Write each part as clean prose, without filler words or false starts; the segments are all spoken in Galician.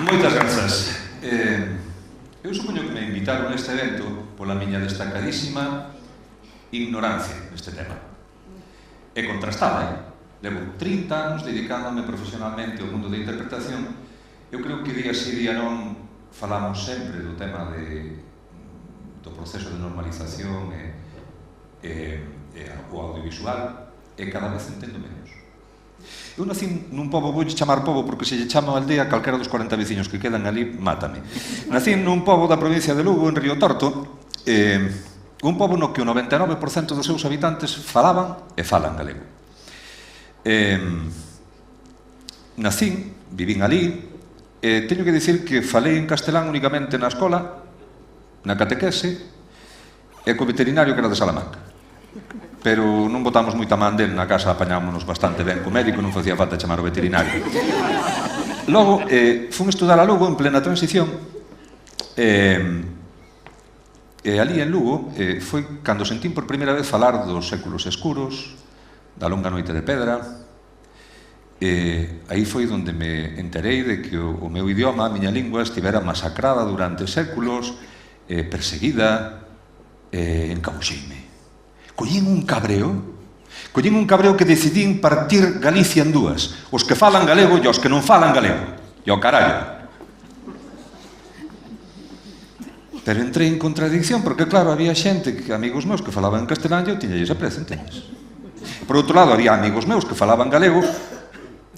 Moitas grazas. Eu supoño que me invitaron a este evento pola miña destacadísima ignorancia neste tema. E contrastada, levo 30 anos dedicándome profesionalmente ao mundo da interpretación. Eu creo que día sí, día non falamos sempre do tema do proceso de normalización o audiovisual, e cada vez entendo menos. Eu nací nun pobo, voulle chamar pobo porque se lle chama aldea, calquera dos 40 veciños que quedan ali mátame. Nací nun pobo da provincia de Lugo, en Río Torto, un pobo no que o 99% dos seus habitantes falaban e falan galego. Nacín, vivín ali, e teño que dicir que falei en castelán únicamente na escola, na catequese e co veterinario que era de Salamanca. Pero non botamos moita man del, na casa apañámonos bastante ben co médico, non facía falta chamar o veterinario. Logo, fun estudar a Lugo en plena transición, e ali en Lugo foi cando sentín por primeira vez falar dos séculos escuros, da longa noite de pedra. Aí foi onde me enterei de que o meu idioma, a miña lingua, estivera masacrada durante séculos, perseguida, encabuxeime. Collín un cabreo que decidín partir Galicia en dúas, os que falan galego e os que non falan galego, e ao carallo. Pero entrei en contradicción, porque claro, había xente, amigos meus que falaban en castelán, e eu tiñalles aprecio, enteñes. Por outro lado, había amigos meus que falaban galego,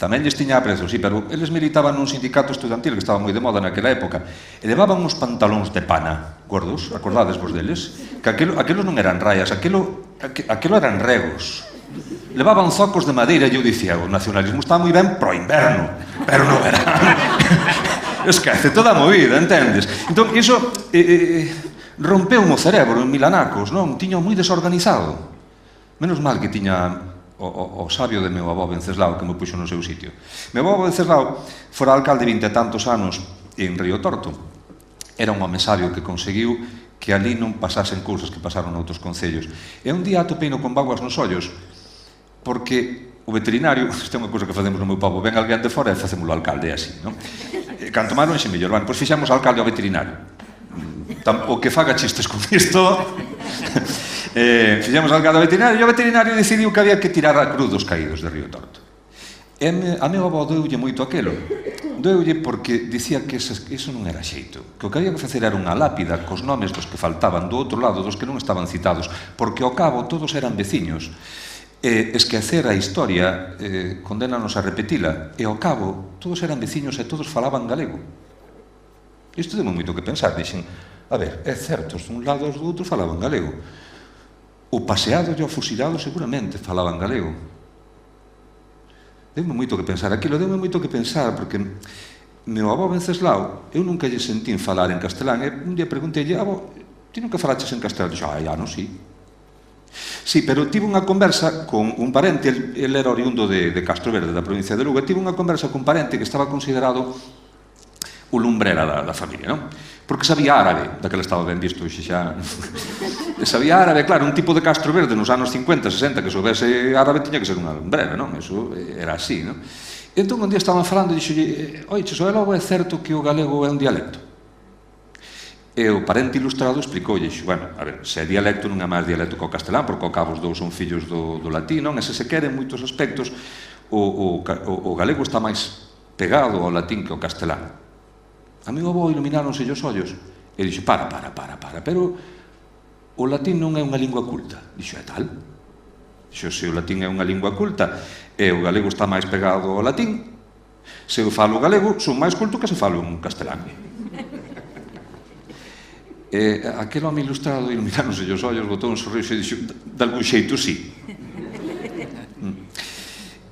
tamén lles tiña aprecio, sí, pero eles militaban nun sindicato estudantil que estaba moi de moda naquela época, e levaban uns pantalóns de pana, gordos, acordades vos deles? Que aquelos non eran raias, aquelo eran regos. Levaban zocos de madeira e eu dicía, o nacionalismo está moi ben pro inverno, pero non era. Esquece toda a movida, entendes? Entón, iso rompeu o cerebro en milanacos, non? Tiña moi desorganizado. Menos mal que tiña o sabio de meu avó Venceslao que me puxo no seu sitio. Meu avó Venceslao fora alcalde 20 e tantos anos en Río Torto. Era un home sabio que conseguiu que ali non pasasen cousas que pasaron noutros concellos. E un día atopeino con vaguas nos ollos porque o veterinario, isto é unha cousa que facemos no meu pobo, ven alguén de fora e facémolo alcalde así, non? Canto máis non xe mellor, pois fixemos alcalde ao veterinario. O que faga chistes con isto. Fixemos alcalde ao veterinario e o veterinario decidiu que había que tirar a cruz dos caídos de Río Torto. E a meu avó deulle moito aquelo. Deulle porque dicía que iso non era xeito, que o que había que facer era unha lápida cos nomes dos que faltaban do outro lado, dos que non estaban citados, porque ao cabo todos eran veciños. Esquecer a historia condénanos a repetila, e ao cabo todos eran veciños e todos falaban galego. Isto deu moito que pensar, dixen, a ver, é certo, os dun lado e os do outro falaban galego. O paseado e o fusilado seguramente falaban galego. Deu-me moito que pensar aquilo, deu-me moito que pensar, porque meu avó Venceslao, eu nunca lle sentín falar en castelán, e un día preguntei-lle, avó, ti nunca falaches en castelán? Dixo, non, sí. Sí, pero tive unha conversa con un parente, el era oriundo de Castro Verde, da provincia de Lugo, e tive unha conversa con un parente que estaba considerado o lumbrera da familia, non? Porque sabía árabe, daquela estaba ben visto, xa... Sabía árabe, claro, un tipo de Castro Verde nos anos 50, 60, que soubese árabe tiña que ser unha lumbrera, non? Eso era así, non? E entón, un día estaban falando e dixolle, oiche, so, logo é certo que o galego é un dialecto? E o parente ilustrado explicoulle, bueno, a ver, se é dialecto non é máis dialecto que o castelán, porque ao cabo os dous son fillos do latín, non? E se queren moitos aspectos, o galego está máis pegado ao latín que ao castelán. A meu avó ilumináronse os ollos e dixo, para, pero o latín non é unha lingua culta. Dixo, é tal? Dixo, se o latín é unha lingua culta e o galego está máis pegado ao latín, se eu falo galego, son máis culto que se falo un castelán. E aquel home ilustrado ilumináronse os ollos, botou un sorriso e dixo, de algún xeito, sí.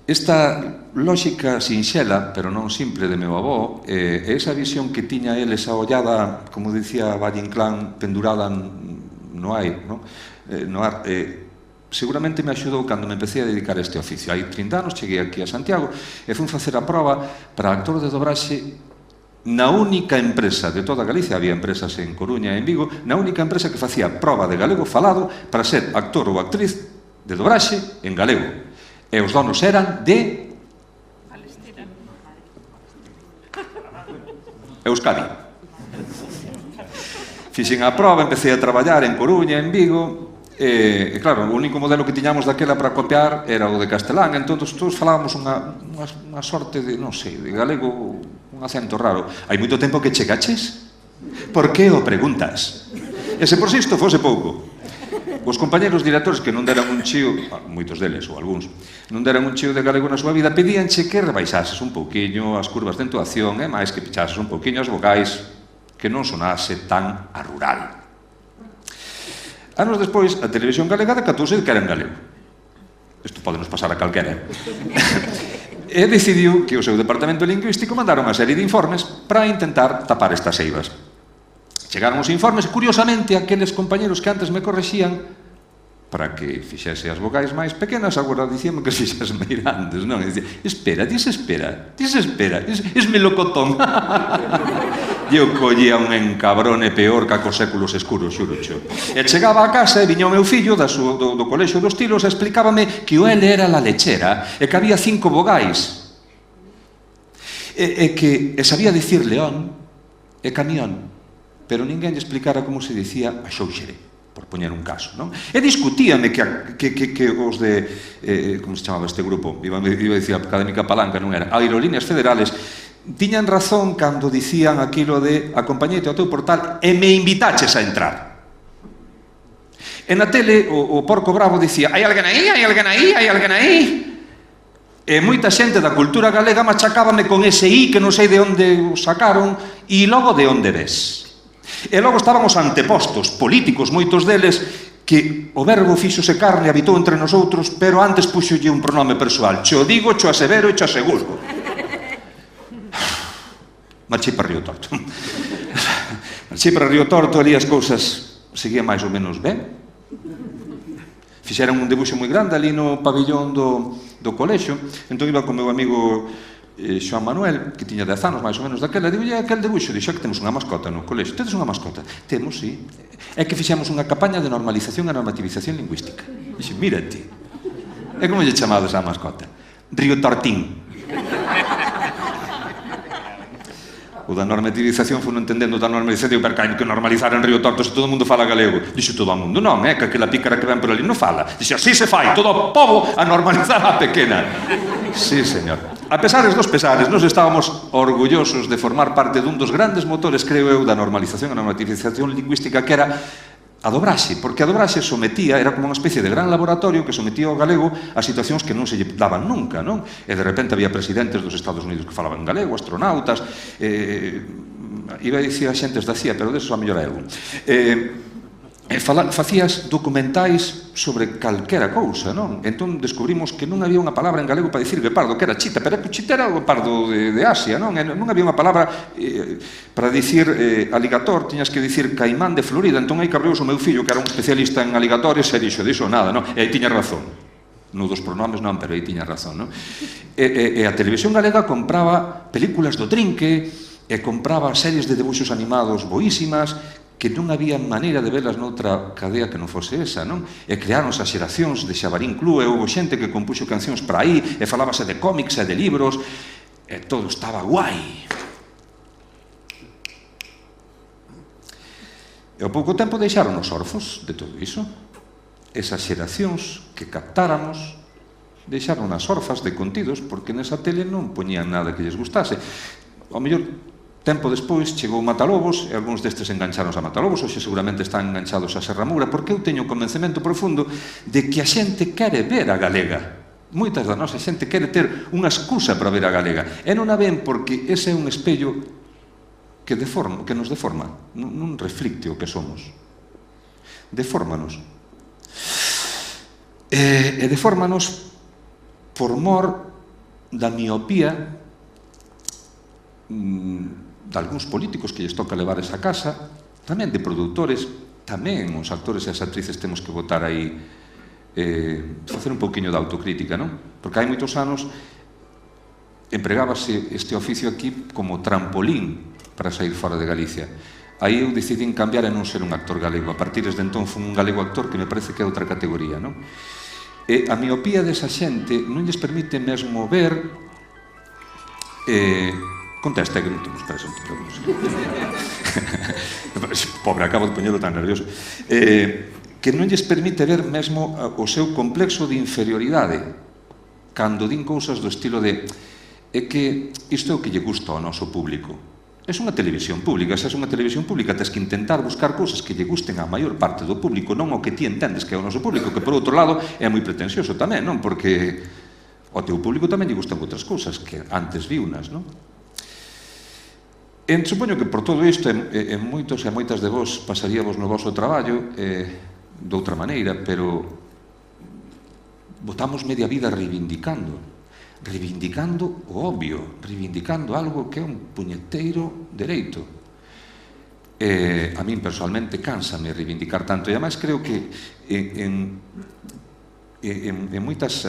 Esta lógica sinxela, pero non simple de meu avó, esa visión que tiña el, esa ollada, como dicía Valle Inclán, pendurada no aire, no ar, seguramente me axudou cando me empecé a dedicar a este oficio. Hai 30 anos cheguei aquí a Santiago e fui facer a proba para actor de dobraxe na única empresa de toda Galicia, había empresas en Coruña e en Vigo, na única empresa que facía proba de galego falado para ser actor ou actriz de dobraxe en galego. E os donos eran de... Euskadi. Fixen a proba, empecé a traballar en Coruña, en Vigo, e claro, o único modelo que tiñamos daquela para copiar era o de castelán, entón todos falábamos unha sorte de, non sei, de galego, un acento raro. Hai moito tempo que chegaches? Por que o preguntas? E se por si isto fose pouco, os compañeros directores que non deran un chío, moitos deles ou algúns, non deran un chío de galego na súa vida, pedíanche que rebaixases un pouquiño as curvas de entoación e máis que pichases un pouquiño as vocais, que non sonase tan a rural. Anos despois, a televisión galega decatouse que era en galego. Isto pode nos pasar a calquera. E decidiu que o seu departamento lingüístico mandara unha serie de informes para intentar tapar estas eivas. Chegaron os informes e, curiosamente, aqueles compañeros que antes me correxían para que fixese as vocais máis pequenas, agora dicíame que fixese máis grandes, non? E dicía, espera, es melocotón. E eu collía un encabrone peor que a cos séculos escuros, xuro. E chegaba a casa e viña o meu fillo do colexio dos Tilos e explicábame que o L era la lechera e que había 5 vogais e que sabía dicir león e camión, pero ninguén lle explicara como se dicía a xouxere, por poñer un caso, non? E discutíame que os de, como se chamaba este grupo, iba a dicir Académica Palanca, non era, Aerolíneas Federales, tiñan razón cando dicían aquilo de acompañeite ao teu portal e me invitaches a entrar. E na tele o Porco Bravo dicía, hai alguén aí, hai alguén aí, hai alguén aí. E moita xente da cultura galega machacábame con ese I que non sei de onde o sacaron e logo de onde ves. E logo estábamos antepostos, políticos, moitos deles, que o verbo fíxose carne, habitou entre nosotros, pero antes puxolle un pronome persoal. Cho digo, cho asevero e cho aseguro. Marchei para Río Torto. Marchei para Río Torto, ali as cousas seguían máis ou menos ben. Fixeron un debuxo moi grande ali no pabillón do colexio, entón iba con meu amigo Xoan Manuel, que tiña 10 anos máis ou menos daquela, digo, aquel debuxo, dixo que temos unha mascota no colexio. Tedes unha mascota? Temos, sí. É que fixemos unha campaña de normalización e normativización lingüística. Dixo, mírate. E como lle chamades a mascota? Río Tortín. O da normativización foi non entendendo da normalización, pero que normalizar en Río Torto se todo o mundo fala galego. Dixo, todo o mundo non, que aquela pícara que ven por ali non fala. Dixo, así se fai, todo o pobo a normalizar a pequena. Sí, señor. A pesares dos pesares, nos estábamos orgullosos de formar parte dun dos grandes motores, creo eu, da normalización e normativización lingüística, que era a dobraxe, porque a dobraxe sometía, era como unha especie de gran laboratorio que sometía o galego a situacións que non se lle daban nunca, non? E de repente había presidentes dos Estados Unidos que falaban galego, astronautas, iba a dicir a xentes da CIA, pero deso a mellor hai algún. Facías documentais sobre calquera cousa, non? Entón descubrimos que non había unha palabra en galego para dicir guepardo, que era chita, pero o chita era o guepardo de Asia, non? Non había unha palabra para dicir aligator, tiñas que dicir caimán de Florida, entón aí cabreus o meu fillo, que era un especialista en aligatores, e dixo, diso nada, non? E aí tiña razón. Non dos pronomes non, pero aí tiña razón, non? E a televisión galega compraba películas do Trinque, e compraba series de debuxos animados boísimas, que non había maneira de velas noutra cadea que non fose esa, non? E creáronse as xeracións de Xabarín Club, e houve xente que compuxo cancións para aí, e falábase de cómics e de libros, e todo estaba guai. E ao pouco tempo deixaron os orfos de todo iso. Esas xeracións que captáramos deixaron as orfas de contidos, porque nesa tele non poñían nada que lles gustase. Ao mellor tempo despois chegou Matalobos e algúns destes engancharonse a Matalobos, hoxe seguramente están enganchados a Serramura, porque eu teño o convencemento profundo de que a xente quere ver a galega. Moitas da nosa xente quere ter unha excusa para ver a galega. E non a ven porque ese é un espello que nos deforma, non reflicte o que somos. Defórmanos. E defórmanos por mor da miopía de algúns políticos que lles toca levar esa casa, tamén de produtores, tamén os actores e as actrices temos que botar aí, facer un pouquiño de autocrítica, non? Porque hai moitos anos empregábase este oficio aquí como trampolín para sair fora de Galicia. Aí eu decidín cambiar e non ser un actor galego. A partir desde entón fui un galego actor que me parece que é outra categoría, non? E a miopía desa xente non lles permite mesmo ver Contesta, que non temos presa, non te preguntes. Pobre, acabo de poñelo tan nervioso. Que non lles permite ver mesmo o seu complexo de inferioridade cando din cousas do estilo de é que isto é o que lle gusta ao noso público. É unha televisión pública, se é unha televisión pública tens que intentar buscar cousas que lle gusten á maior parte do público, non o que ti entendes que é o noso público, que por outro lado é moi pretensioso tamén, non? Porque ao teu público tamén lle gustan outras cousas que antes viunas, non? Supoño que por todo isto, en moitos e moitas de vos pasaríamos no voso traballo de outra maneira, pero botamos media vida reivindicando o obvio, reivindicando algo que é un puñeteiro dereito. A min personalmente cánsame reivindicar tanto, e ademais creo que en moitas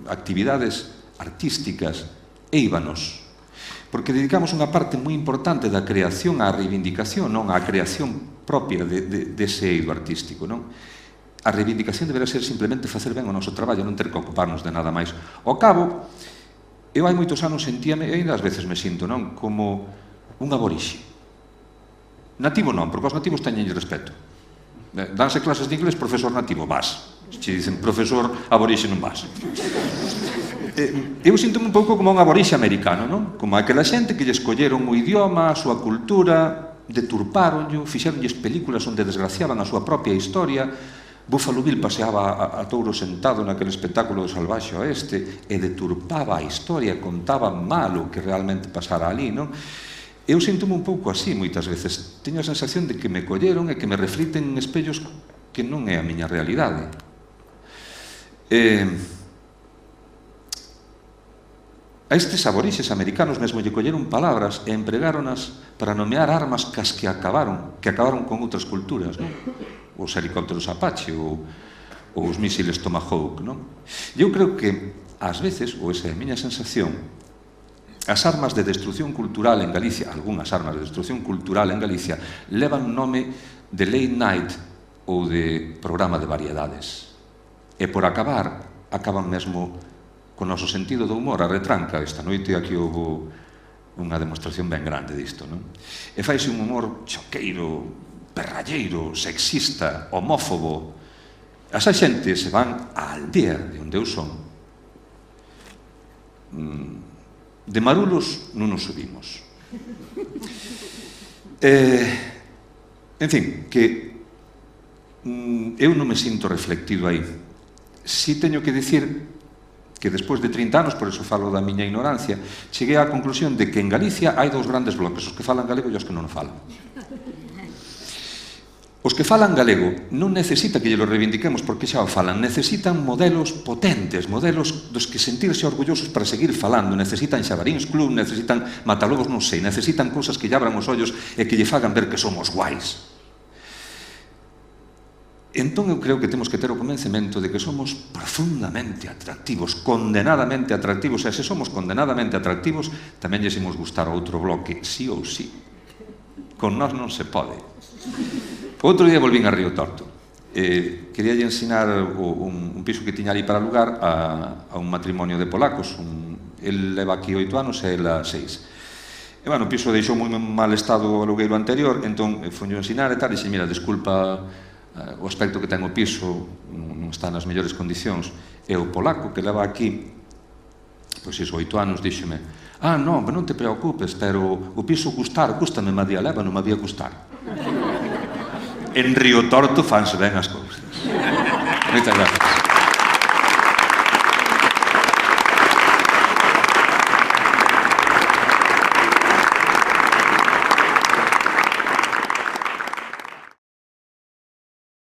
actividades artísticas éibanos, porque dedicamos unha parte moi importante da creación á reivindicación, non á creación propia dese eido artístico, non? A reivindicación deberá ser simplemente facer ben o noso traballo, non ter que ocuparnos de nada máis. Ao cabo, eu hai moitos anos sentíame, e ainda ás veces me sinto, non? Como un aborixe. Nativo non, porque os nativos teñen respeto. Danse clases de inglés, profesor nativo, vas. Se dicen profesor aborixe, non vas. Eu sinto-me un pouco como un aborixe americano, non? Como aquela xente que lle escolleron o idioma, a súa cultura, deturparonllo, fixeronlles películas onde desgraciaban a súa propia historia. Buffalo Bill paseaba a touro sentado naquele espectáculo do Salvaxe Oeste e deturpaba a historia, contaba mal o que realmente pasara ali, non? Eu sinto-me un pouco así moitas veces. Teño a sensación de que me colleron e que me refliten en espellos que non é a miña realidade. A estes aborixes americanos mesmo lle colleron palabras e empregáronas para nomear armas cas que acabaron con outras culturas, non? Os helicópteros Apache ou os mísiles Tomahawk, non? Eu creo que, ás veces, ou esa é a miña sensación, as armas de destrucción cultural en Galicia, algunhas armas de destrucción cultural en Galicia, levan nome de late night ou de programa de variedades. E por acabar, acaban mesmo con o noso sentido do humor a retranca. Esta noite aquí houve unha demostración ben grande disto, non? E faise un humor choqueiro, perralleiro, sexista, homófobo. Asa xente se van á aldea de onde eu son. De marulos non nos subimos. En fin, que eu non me sinto reflectido aí. Si teño que dicir que despois de 30 anos, por eso falo da miña ignorancia, cheguei á conclusión de que en Galicia hai dous grandes bloques, os que falan galego e os que non falan. Os que falan galego non necesita que lle lo reivindiquemos porque xa o falan, necesitan modelos potentes, modelos dos que sentirse orgullosos para seguir falando, necesitan Xabaríns Club, necesitan Matalobos, non sei, necesitan cousas que lle abran os ollos e que lle fagan ver que somos guais. Entón eu creo que temos que ter o convencemento de que somos profundamente atractivos, condenadamente atractivos, e se somos condenadamente atractivos, tamén lles imos gustar a outro bloque, sí ou sí. Con nós non se pode. Outro día volvín a Río Torto. Quería ensinar un piso que tiña ali para alugar a un matrimonio de polacos. El leva aquí 8 anos e ela 6. E, bueno, o piso deixou moi mal estado o alugueiro anterior, entón fonlle ensinar e tal, e xe, mira, desculpa, o aspecto que ten o piso non está nas mellores condicións. E o polaco que leva aquí, pois iso, 8 anos, díxeme: non, non te preocupes, pero o piso cústame, María, leva, non me había custar. En Río Torto fanse ben as cousas. Moitas gracias.